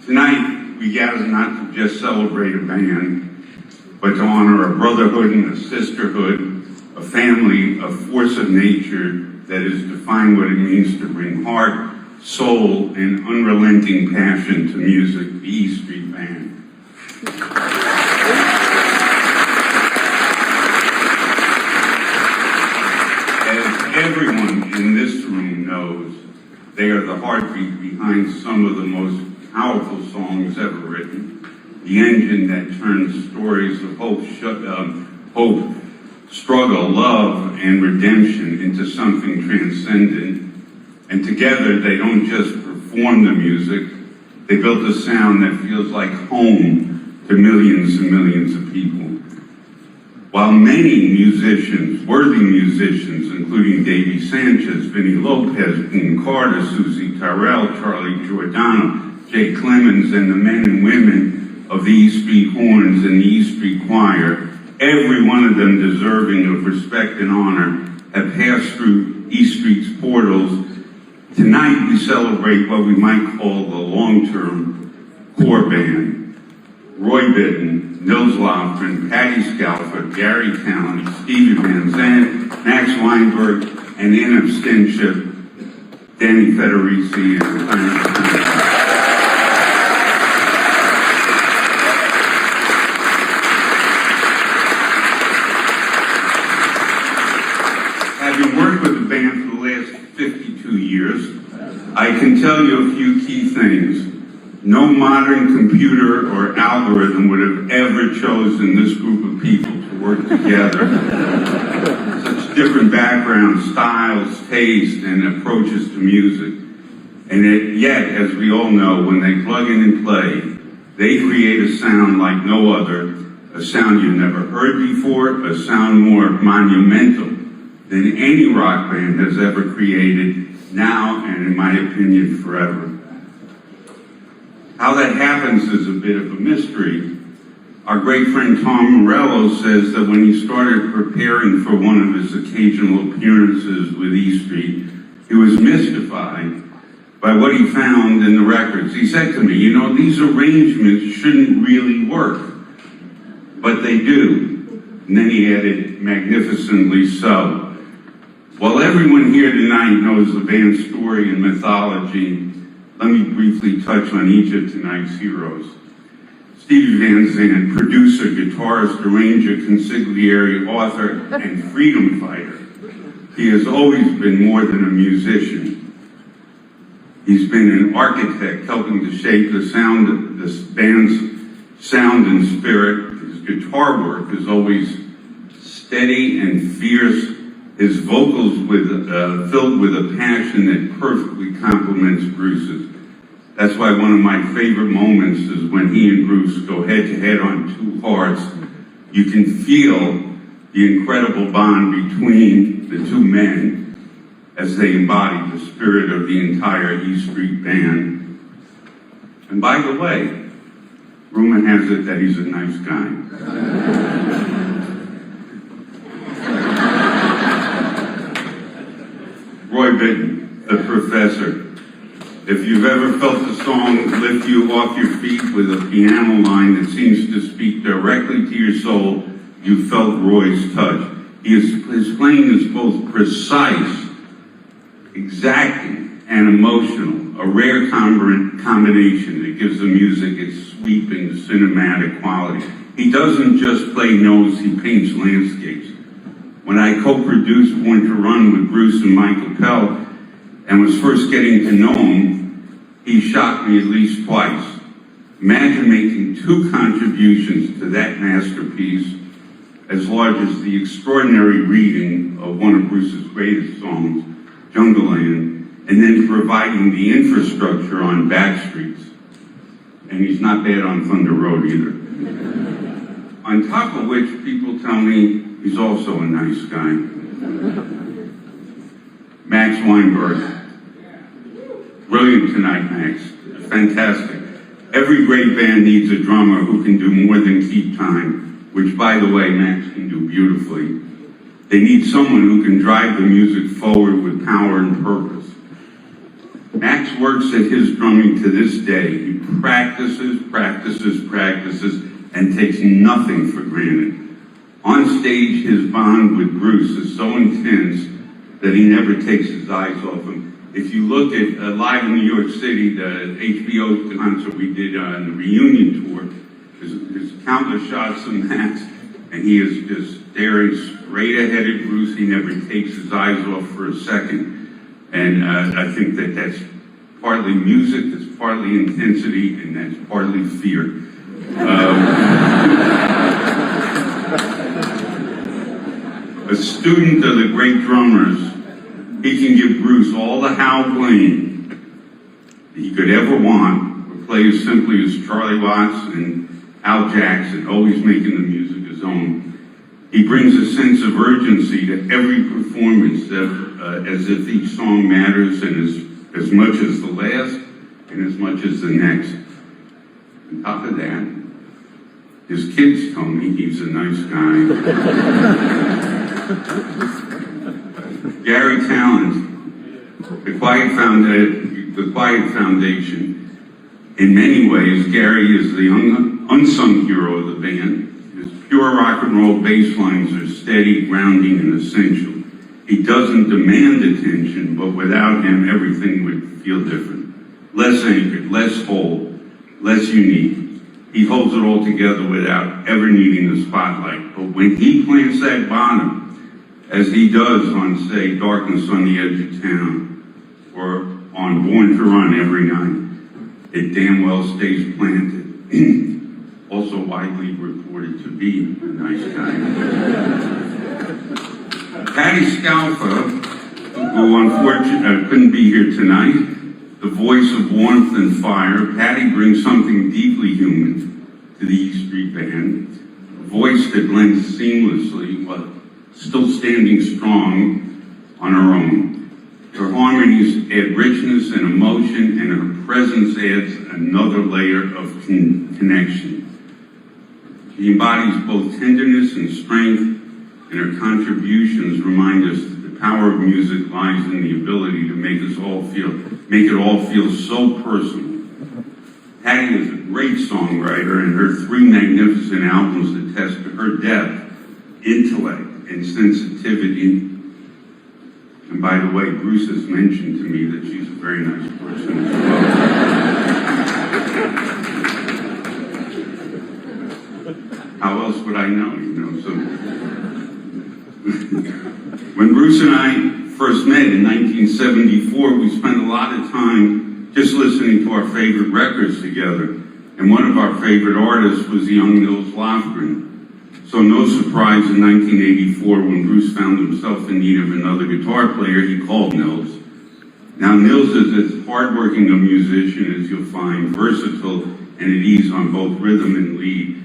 Tonight, we gather not to just celebrate a band, but to honor a brotherhood and a sisterhood, a family, a force of nature that has defined what it means to bring heart, soul, and unrelenting passion to music, the E Street Band. As everyone in this room knows, they are the heartbeat behind some of the most powerful songs ever written, the engine that turns stories of hope, struggle, love, and redemption into something transcendent. And together, they don't just perform the music, they built a sound that feels like home to millions and millions of people. While many musicians, worthy musicians, including Davy Sanchez, Vinnie Lopez, Boone Carter, Susie Tyrell, Charlie Giordano, Jay Clemens, and the men and women of the E Street Horns and the E Street Choir, every one of them deserving of respect and honor, have passed through E Street's portals. Tonight we celebrate what we might call the long-term core band. Roy Bittan, Nils Lofgren, Patty Skalfa, Gary Talent, Stevie Van Zandt, Max Weinberg, and in abstention, Danny Federici and Clarence. Having worked with the band for the last 52 years, I can tell you a few key things. No modern computer or algorithm would have ever chosen this group of people to work together. Such different backgrounds, styles, tastes, and approaches to music. And yet, as we all know, when they plug in and play, they create a sound like no other, a sound you've never heard before, a sound more monumental than any rock band has ever created, now and in my opinion, forever. How that happens is a bit of a mystery. Our great friend Tom Morello says that when he started preparing for one of his occasional appearances with E Street, he was mystified by what he found in the records. He said to me, you know, these arrangements shouldn't really work, but they do. And then he added, magnificently so. While everyone here tonight knows the band's story and mythology, let me briefly touch on each of tonight's heroes. Stevie Van Zandt, producer, guitarist, arranger, consigliere, author, and freedom fighter. He has always been more than a musician. He's been an architect, helping to shape the sound of this band's sound and spirit. His guitar work is always steady and fierce. His vocals filled with a passion that perfectly complements Bruce's. That's why one of my favorite moments is when he and Bruce go head-to-head on Two Hearts. You can feel the incredible bond between the two men as they embody the spirit of the entire E Street Band. And by the way, rumor has it that he's a nice guy. Roy Bittan, the professor. If you've ever felt a song lift you off your feet with a piano line that seems to speak directly to your soul, you felt Roy's touch. His playing is both precise, exacting, and emotional, a rare combination that gives the music its sweeping cinematic quality. He doesn't just play notes, he paints landscapes. When I co-produced Born to Run with Bruce and Michael Pell and was first getting to know him, he shocked me at least twice. Imagine making two contributions to that masterpiece as large as the extraordinary reading of one of Bruce's greatest songs, Jungle Land, and then providing the infrastructure on back streets. And he's not bad on Thunder Road either. On top of which, people tell me he's also a nice guy. Max Weinberg. Brilliant tonight, Max. Fantastic. Every great band needs a drummer who can do more than keep time, which, by the way, Max can do beautifully. They need someone who can drive the music forward with power and purpose. Max works at his drumming to this day. He practices, and takes nothing for granted. On stage, his bond with Bruce is so intense that he never takes his eyes off him. If you look at live in New York City, the HBO concert we did on the reunion tour, there's countless shots of Max, and he is just staring straight ahead at Bruce. He never takes his eyes off for a second. And I think that that's partly music, that's partly intensity, and that's partly fear. A student of the great drummers, he can give Bruce all the howl playing he could ever want, or play as simply as Charlie Watts and Al Jackson, always making the music his own. He brings a sense of urgency to every performance, as if each song matters, and as much as the last, and as much as the next. On top of that, his kids tell me he's a nice guy. Gary Talent, the Quiet Foundation. In many ways, Gary is the unsung hero of the band. His pure rock and roll bass lines are steady, grounding, and essential. He doesn't demand attention, but without him, everything would feel different. Less anchored, less whole, less unique. He holds it all together without ever needing the spotlight. But when he plants that bottom, as he does on, say, Darkness on the Edge of Town, or on Born to Run every night, it damn well stays planted. Also widely reported to be a nice guy. Patty Scalfa, who unfortunately couldn't be here tonight, the voice of warmth and fire, Patty brings something deeply human to the E Street Band, a voice that blends seamlessly while still standing strong on her own. Her harmonies add richness and emotion, and her presence adds another layer of connection. She embodies both tenderness and strength, and her contributions remind us that the power of music lies in the ability to make it all feel so personal. Patty is a great songwriter, and her 3 magnificent albums attest to her depth, intellect, and sensitivity. And by the way, Bruce has mentioned to me that she's a very nice person as well. How else would I know, So when Bruce and I first met in 1974, we spent a lot of time just listening to our favorite records together. And one of our favorite artists was the young Nils Lofgren. So no surprise, in 1984, when Bruce found himself in need of another guitar player, he called Nils. Now, Nils is as hardworking a musician as you'll find, versatile and at ease on both rhythm and lead.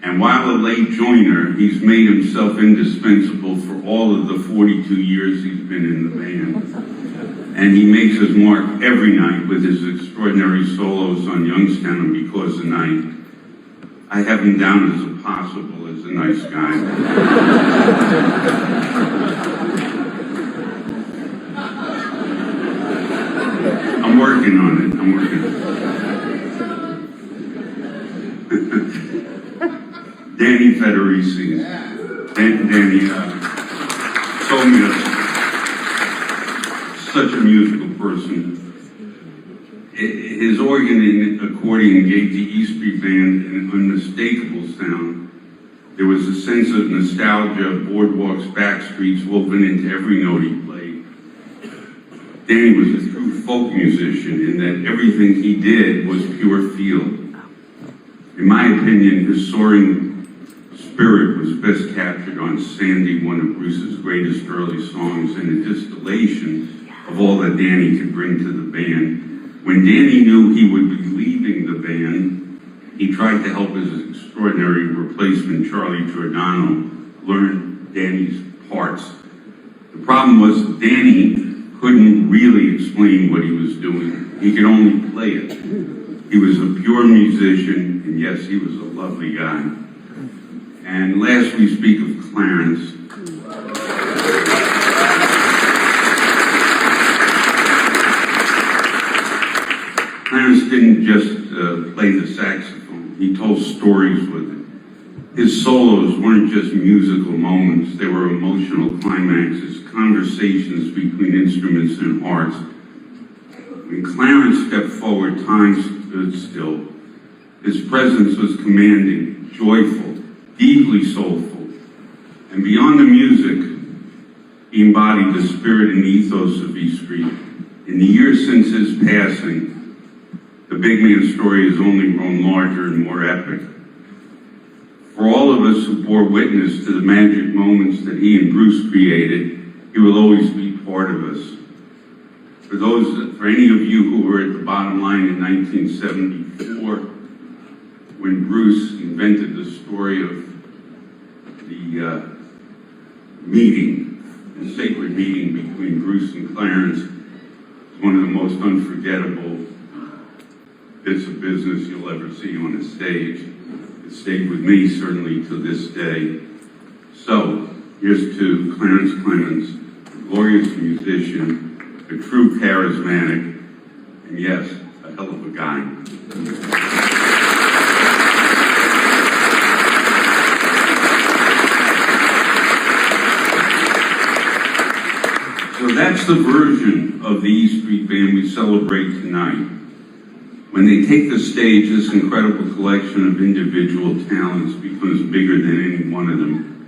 And while a late joiner, he's made himself indispensable for all of the 42 years he's been in the band. And he makes his mark every night with his extraordinary solos on Youngstown and Because the Night. I have him down as impossible as a nice guy. I'm working on it. Danny Federici. Danny told me that's such a musical person. His organ and accordion gave the E Street Band an unmistakable sound. There was a sense of nostalgia of boardwalks, back streets woven into every note he played. Danny was a true folk musician in that everything he did was pure feel. In my opinion, his soaring spirit was best captured on Sandy, one of Bruce's greatest early songs, and a distillation of all that Danny could bring to the band. When Danny knew he would be leaving the band, he tried to help his extraordinary replacement, Charlie Giordano, learn Danny's parts. The problem was Danny couldn't really explain what he was doing. He could only play it. He was a pure musician, and yes, he was a lovely guy. And last we speak of Clarence. didn't just play the saxophone. He told stories with it. His solos weren't just musical moments. They were emotional climaxes, conversations between instruments and hearts. When Clarence stepped forward, time stood still. His presence was commanding, joyful, deeply soulful. And beyond the music, he embodied the spirit and ethos of E Street. In the years since his passing, the big man's story has only grown larger and more epic. For all of us who bore witness to the magic moments that he and Bruce created, he will always be part of us. For any of you who were at the bottom line in 1974, when Bruce invented the story of the sacred meeting between Bruce and Clarence, it's one of the most unforgettable bits of business you'll ever see on a stage. It stayed with me, certainly, to this day. So, here's to Clarence Clemens, a glorious musician, a true charismatic, and yes, a hell of a guy. So that's the version of the E Street Band we celebrate tonight. When they take the stage, this incredible collection of individual talents becomes bigger than any one of them.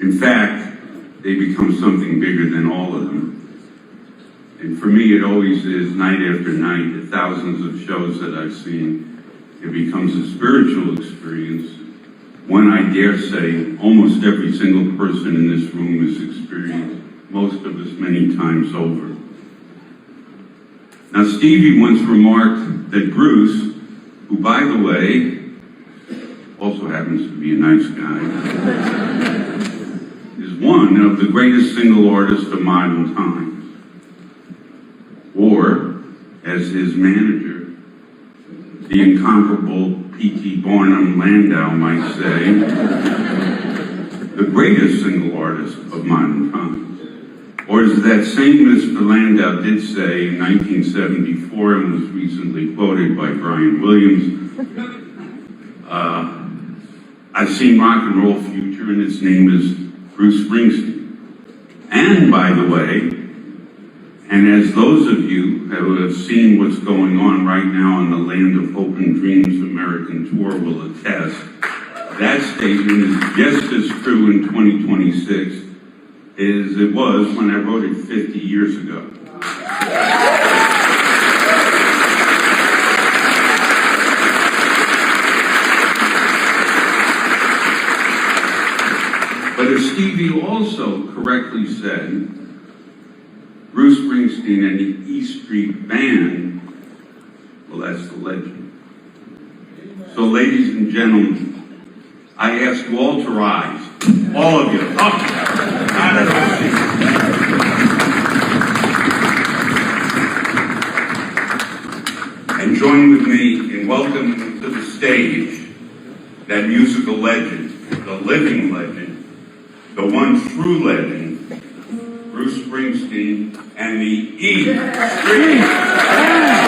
In fact, they become something bigger than all of them. And for me, it always is, night after night, the thousands of shows that I've seen, it becomes a spiritual experience. One, I dare say, almost every single person in this room has experienced, most of us many times over. Now, Stevie once remarked that Bruce, who, by the way, also happens to be a nice guy, is one of the greatest single artists of modern times. Or, as his manager, the incomparable P.T. Barnum Landau might say, the greatest single artist of modern times. Or as that same Mr. Landau did say in 1974 and was recently quoted by Brian Williams, I've seen rock and roll future and its name is Bruce Springsteen. And by the way, and as those of you who have seen what's going on right now on the Land of Hope and Dreams American Tour will attest, that statement is just as true in 2026 as it was when I wrote it 50 years ago. But as Stevie also correctly said, Bruce Springsteen and the E Street Band, well, that's the legend. So, ladies and gentlemen, I ask you all to rise. All of you. Up. Out of the seat. And join with me in welcoming to the stage that musical legend, the living legend, the one true legend, Bruce Springsteen and the E Street Band.